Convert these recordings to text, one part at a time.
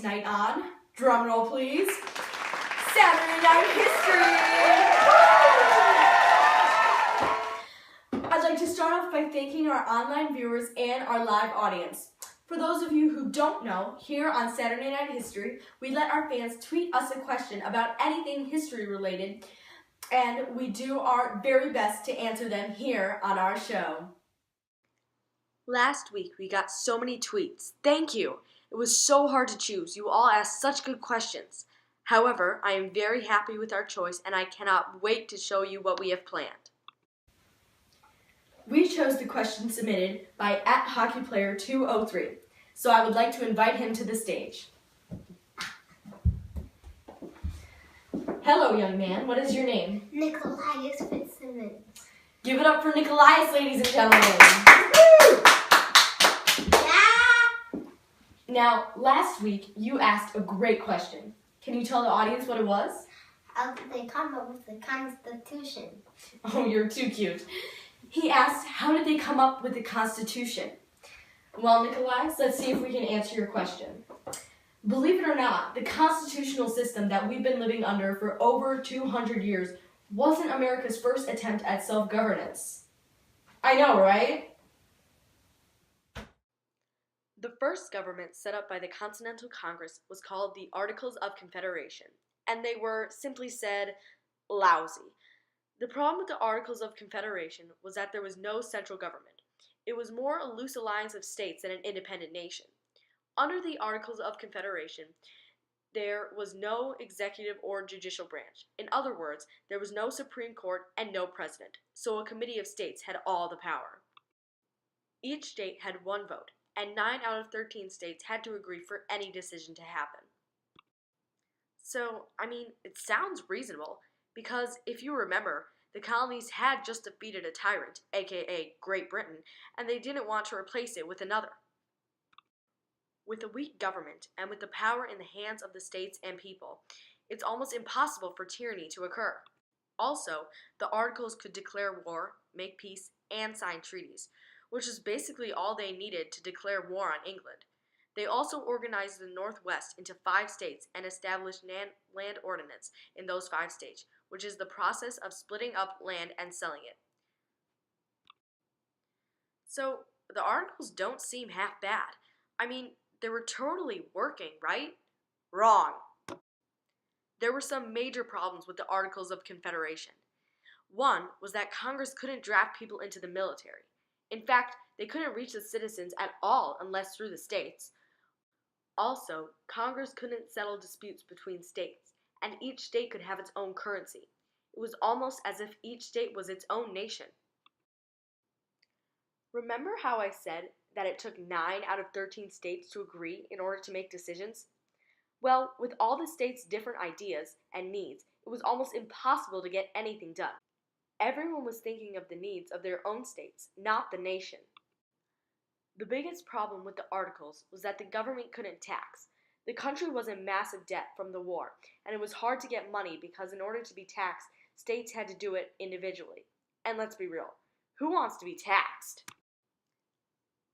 tonight on, drumroll please, Saturday Night History! I'd like to start off by thanking our online viewers and our live audience. For those of you who don't know, here on Saturday Night History, we let our fans tweet us a question about anything history related, and we do our very best to answer them here on our show. Last week we got so many tweets. Thank you! It was so hard to choose. You all asked such good questions. However, I am very happy with our choice and I cannot wait to show you what we have planned. We chose the question submitted by @hockeyplayer203, so I would like to invite him to the stage. Hello, young man. What is your name? Nicholas Fitzsimmons. Give it up for Nicholas, ladies and gentlemen. Yeah! Now, last week, you asked a great question. Can you tell the audience what it was? How did they come up with the Constitution? Oh, you're too cute. He asked, how did they come up with the Constitution? Well, Nicholas, let's see if we can answer your question. Believe it or not, the constitutional system that we've been living under for over 200 years wasn't America's first attempt at self-governance. I know, right? The first government set up by the Continental Congress was called the Articles of Confederation, and they were, simply said, lousy. The problem with the Articles of Confederation was that there was no central government. It was more a loose alliance of states than an independent nation. Under the Articles of Confederation, there was no executive or judicial branch. In other words, there was no Supreme Court and no president, so a committee of states had all the power. Each state had one vote, and 9 out of 13 states had to agree for any decision to happen. So, it sounds reasonable, because if you remember, the colonies had just defeated a tyrant, aka Great Britain, and they didn't want to replace it with another. With a weak government, and with the power in the hands of the states and people, it's almost impossible for tyranny to occur. Also, the Articles could declare war, make peace, and sign treaties, which is basically all they needed to declare war on England. They also organized the Northwest into 5 states and established land ordinance in those 5 states, which is the process of splitting up land and selling it. So, the Articles don't seem half bad. They were totally working, right? Wrong. There were some major problems with the Articles of Confederation. One was that Congress couldn't draft people into the military. In fact, they couldn't reach the citizens at all unless through the states. Also, Congress couldn't settle disputes between states, and each state could have its own currency. It was almost as if each state was its own nation. Remember how I said that it took 9 out of 13 states to agree in order to make decisions? Well, with all the states' different ideas and needs, it was almost impossible to get anything done. Everyone was thinking of the needs of their own states, not the nation. The biggest problem with the Articles was that the government couldn't tax. The country was in massive debt from the war, and it was hard to get money because in order to be taxed, states had to do it individually. And let's be real, who wants to be taxed?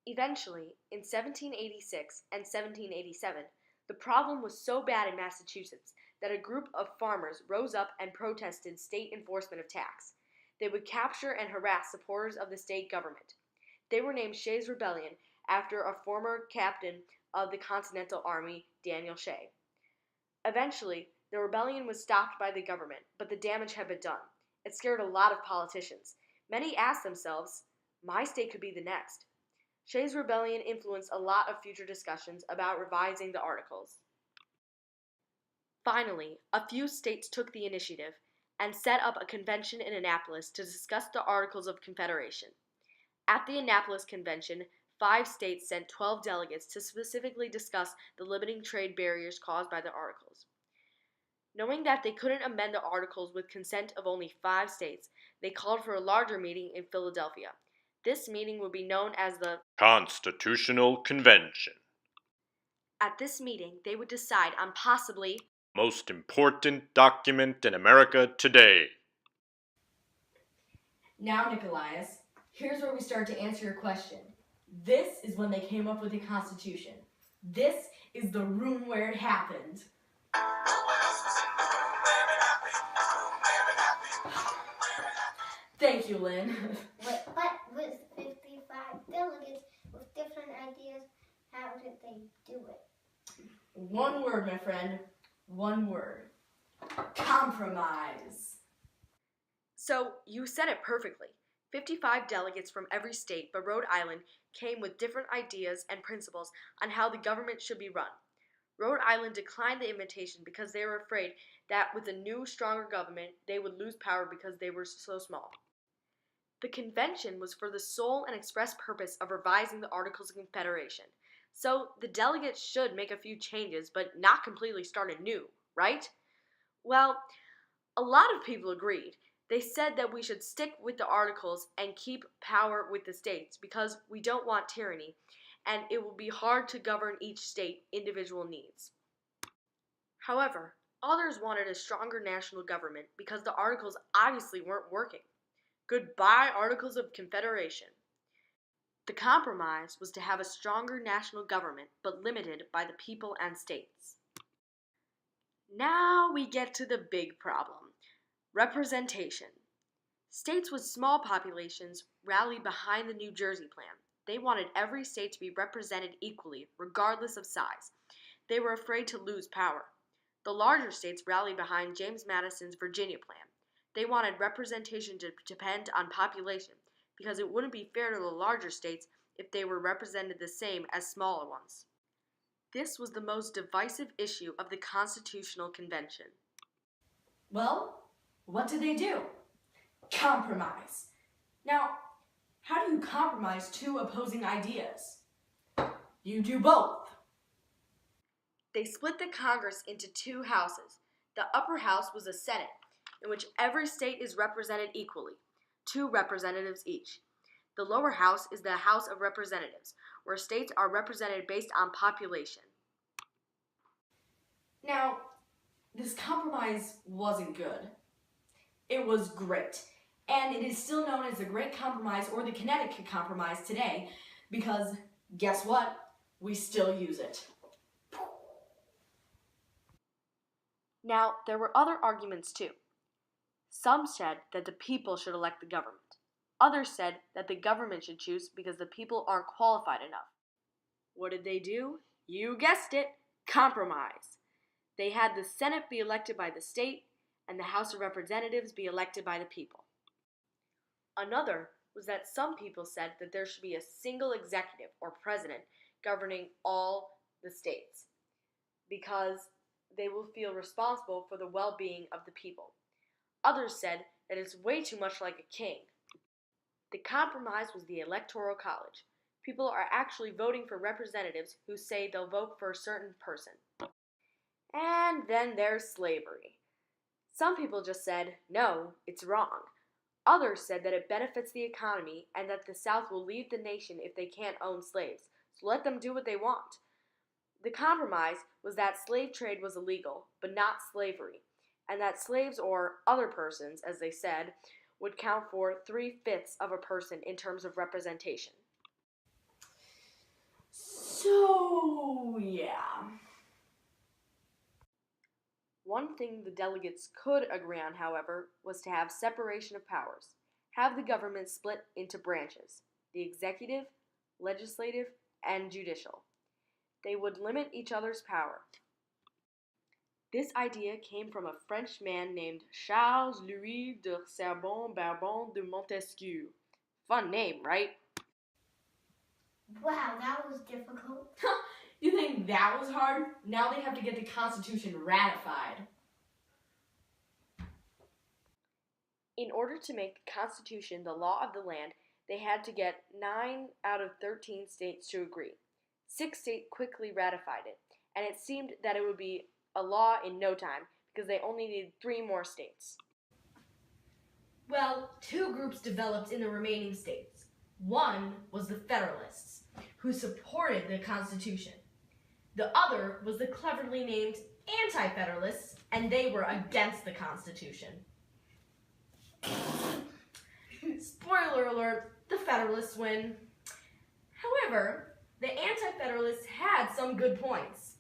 Eventually, in 1786 and 1787, the problem was so bad in Massachusetts that a group of farmers rose up and protested state enforcement of tax. They would capture and harass supporters of the state government. They were named Shays' Rebellion after a former captain of the Continental Army, Daniel Shay. Eventually, the rebellion was stopped by the government, but the damage had been done. It scared a lot of politicians. Many asked themselves, my state could be the next. Shays' Rebellion influenced a lot of future discussions about revising the Articles. Finally, a few states took the initiative and set up a convention in Annapolis to discuss the Articles of Confederation. At the Annapolis Convention, 5 states sent 12 delegates to specifically discuss the limiting trade barriers caused by the Articles. Knowing that they couldn't amend the Articles with consent of only 5 states, they called for a larger meeting in Philadelphia. This meeting would be known as the Constitutional Convention. At this meeting, they would decide on possibly most important document in America today. Now, Nicholas, here's where we start to answer your question. This is when they came up with the Constitution. This is the room where it happened. Thank you, Lynn. But with 55 delegates with different ideas, how did they do it? One word, my friend. One word. Compromise. So, you said it perfectly. 55 delegates from every state but Rhode Island came with different ideas and principles on how the government should be run. Rhode Island declined the invitation because they were afraid that with a new, stronger government, they would lose power because they were so small. The convention was for the sole and express purpose of revising the Articles of Confederation. So, the delegates should make a few changes, but not completely start anew, right? Well, a lot of people agreed. They said that we should stick with the articles and keep power with the states because we don't want tyranny, and it will be hard to govern each state individual needs. However, others wanted a stronger national government because the articles obviously weren't working. Goodbye, Articles of Confederation. The compromise was to have a stronger national government, but limited by the people and states. Now we get to the big problem. Representation. States with small populations rallied behind the New Jersey Plan. They wanted every state to be represented equally, regardless of size. They were afraid to lose power. The larger states rallied behind James Madison's Virginia Plan. They wanted representation to depend on population, because it wouldn't be fair to the larger states if they were represented the same as smaller ones. This was the most divisive issue of the Constitutional Convention. Well, what did they do? Compromise. Now, how do you compromise two opposing ideas? You do both. They split the Congress into two houses. The upper house was a Senate, in which every state is represented equally, 2 representatives each. The lower house is the House of Representatives, where states are represented based on population. Now, this compromise wasn't good. It was great, and it is still known as the Great Compromise or the Connecticut Compromise today because, guess what? We still use it. Now, there were other arguments too. Some said that the people should elect the government. Others said that the government should choose because the people aren't qualified enough. What did they do? You guessed it, compromise. They had the Senate be elected by the state and the House of Representatives be elected by the people. Another was that some people said that there should be a single executive or president governing all the states because they will feel responsible for the well-being of the people. Others said that it's way too much like a king. The compromise was the Electoral College. People are actually voting for representatives who say they'll vote for a certain person. And then there's slavery. Some people just said, no, it's wrong. Others said that it benefits the economy and that the South will leave the nation if they can't own slaves, so let them do what they want. The compromise was that slave trade was illegal, but not slavery, and that slaves or other persons, as they said, would count for 3/5 of a person in terms of representation. So, yeah. One thing the delegates could agree on, however, was to have separation of powers, have the government split into branches, the executive, legislative, and judicial. They would limit each other's power. This idea came from a French man named Charles Louis de Bourbon de Montesquieu. Fun name, right? Wow, that was difficult. You think that was hard? Now they have to get the Constitution ratified. In order to make the Constitution the law of the land, they had to get 9 out of 13 states to agree. 6 states quickly ratified it, and it seemed that it would be a law in no time because they only needed 3 more states. Well, 2 groups developed in the remaining states. One was the Federalists, who supported the Constitution. The other was the cleverly named Anti-Federalists, and they were against the Constitution. Spoiler alert, the Federalists win. However, the Anti-Federalists had some good points.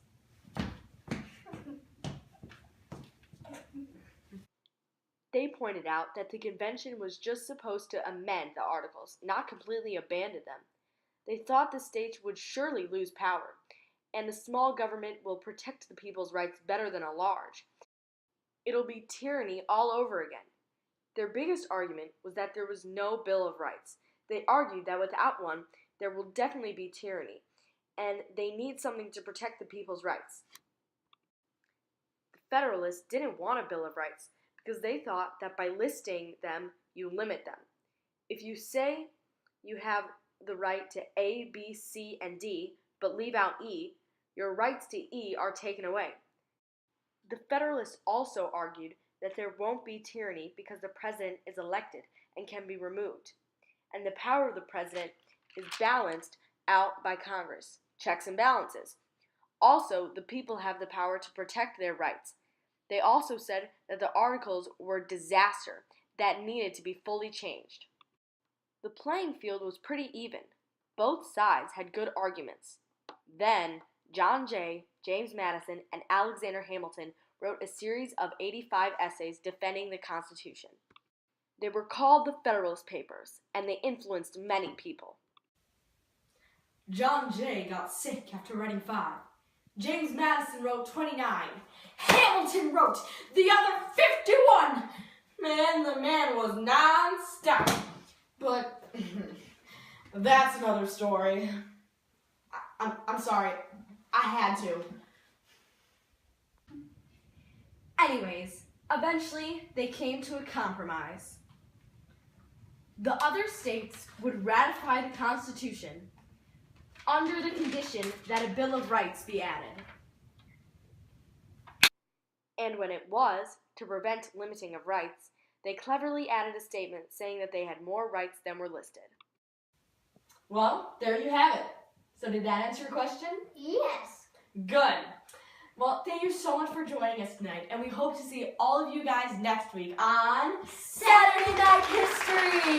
They pointed out that the convention was just supposed to amend the articles, not completely abandon them. They thought the states would surely lose power, and a small government will protect the people's rights better than a large. It'll be tyranny all over again. Their biggest argument was that there was no Bill of Rights. They argued that without one, there will definitely be tyranny, and they need something to protect the people's rights. The Federalists didn't want a Bill of Rights because they thought that by listing them, you limit them. If you say you have the right to A, B, C, and D, but leave out E, your rights to E are taken away. The Federalists also argued that there won't be tyranny because the president is elected and can be removed, and the power of the president is balanced out by Congress, checks and balances. Also, the people have the power to protect their rights. They also said that the articles were a disaster that needed to be fully changed. The playing field was pretty even. Both sides had good arguments. Then, John Jay, James Madison, and Alexander Hamilton wrote a series of 85 essays defending the Constitution. They were called the Federalist Papers, and they influenced many people. John Jay got sick after writing 5. James Madison wrote 29. Hamilton wrote the other 51. Man, the man was non-stop. But that's another story. I'm sorry. I had to. Anyways, eventually they came to a compromise. The other states would ratify the Constitution under the condition that a Bill of Rights be added. And when it was, to prevent limiting of rights, they cleverly added a statement saying that they had more rights than were listed. Well, there you have it. So did that answer your question? Yes. Good. Well, thank you so much for joining us tonight, and we hope to see all of you guys next week on Saturday Night History!